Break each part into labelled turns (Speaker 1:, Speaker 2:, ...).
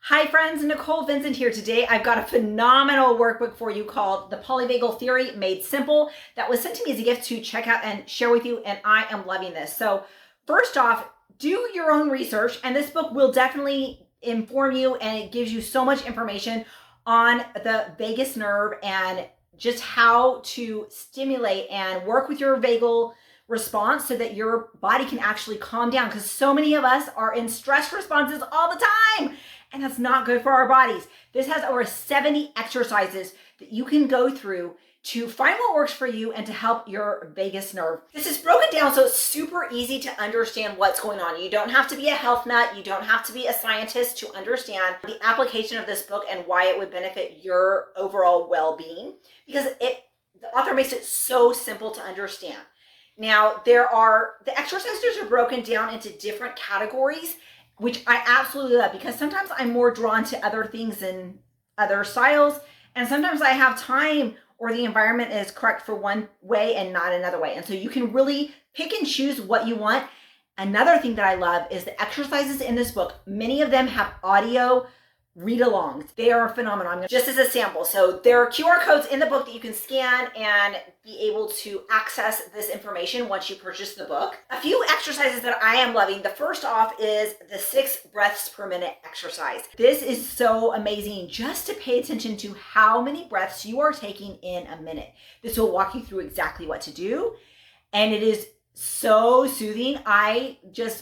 Speaker 1: Hi friends, Nicole Vincent here. Today I've got a phenomenal workbook for you called The Polyvagal Theory Made Simple that was sent to me as a gift to check out and share with you, and I am loving this. So first off, do your own research, and this book will definitely inform you, and it gives you so much information on the vagus nerve and just how to stimulate and work with your vagal response so that your body can actually calm down, because so many of us are in stress responses all the time, and that's not good for our bodies. This has over 70 exercises that you can go through to find what works for you and to help your vagus nerve. This is broken down so it's super easy to understand what's going on. You don't have to be a health nut. You don't have to be a scientist to understand the application of this book and why it would benefit your overall well-being, because the author makes it so simple to understand. Now, the exercises are broken down into different categories, which I absolutely love, because sometimes I'm more drawn to other things and other styles, and sometimes I have time or the environment is correct for one way and not another way. And so you can really pick and choose what you want. Another thing that I love is the exercises in this book. Many of them have audio read-alongs. They are phenomenal. Just as a sample. So there are QR codes in the book that you can scan and be able to access this information once you purchase the book. A few exercises that I am loving. The first off is the 6 breaths per minute exercise. This is so amazing, just to pay attention to how many breaths you are taking in a minute. This will walk you through exactly what to do, and it is so soothing.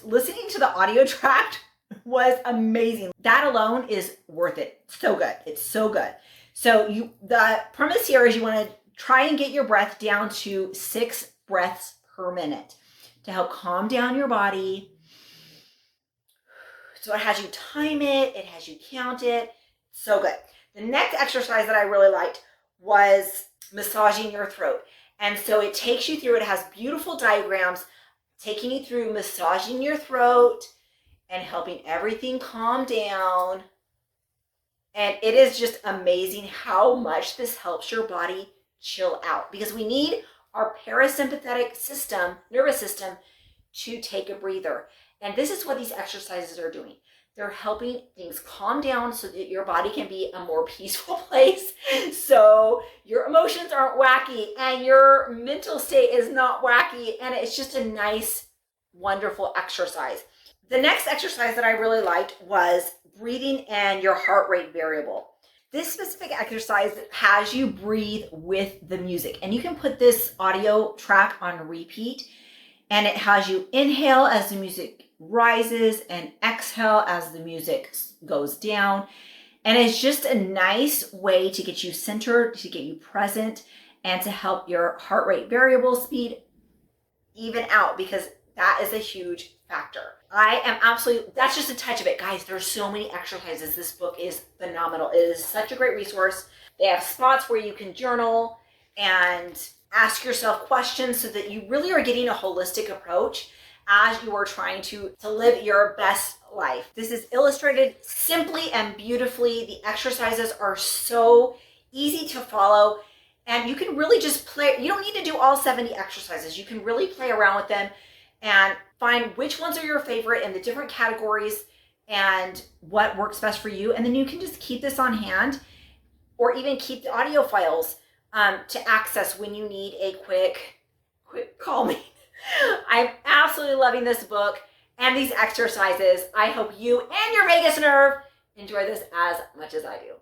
Speaker 1: Listening to the audio track was amazing. That alone is worth it. So good. It's so good. So the premise here is you want to try and get your breath down to 6 breaths per minute to help calm down your body. So it has you time it, it has you count it. So good. The next exercise that I really liked was massaging your throat. And so it takes you through, it has beautiful diagrams taking you through massaging your throat and helping everything calm down. And it is just amazing how much this helps your body chill out, because we need our parasympathetic nervous system to take a breather. And this is what these exercises are doing. They're helping things calm down so that your body can be a more peaceful place, so your emotions aren't wacky and your mental state is not wacky, and it's just a nice, wonderful exercise. The next exercise that I really liked was breathing and your heart rate variable. This specific exercise has you breathe with the music, and you can put this audio track on repeat, and it has you inhale as the music rises and exhale as the music goes down. And it's just a nice way to get you centered, to get you present, and to help your heart rate variable speed even out, because that is a huge factor. That's just a touch of it. Guys, there's so many exercises. This book is phenomenal. It is such a great resource. They have spots where you can journal and ask yourself questions so that you really are getting a holistic approach as you are trying to live your best life. This is illustrated simply and beautifully. The exercises are so easy to follow, and you can really just play. You don't need to do all 70 exercises. You can really play around with them and find which ones are your favorite in the different categories and what works best for you. And then you can just keep this on hand, or even keep the audio files to access when you need a quick calming. I'm absolutely loving this book and these exercises. I hope you and your vagus nerve enjoy this as much as I do.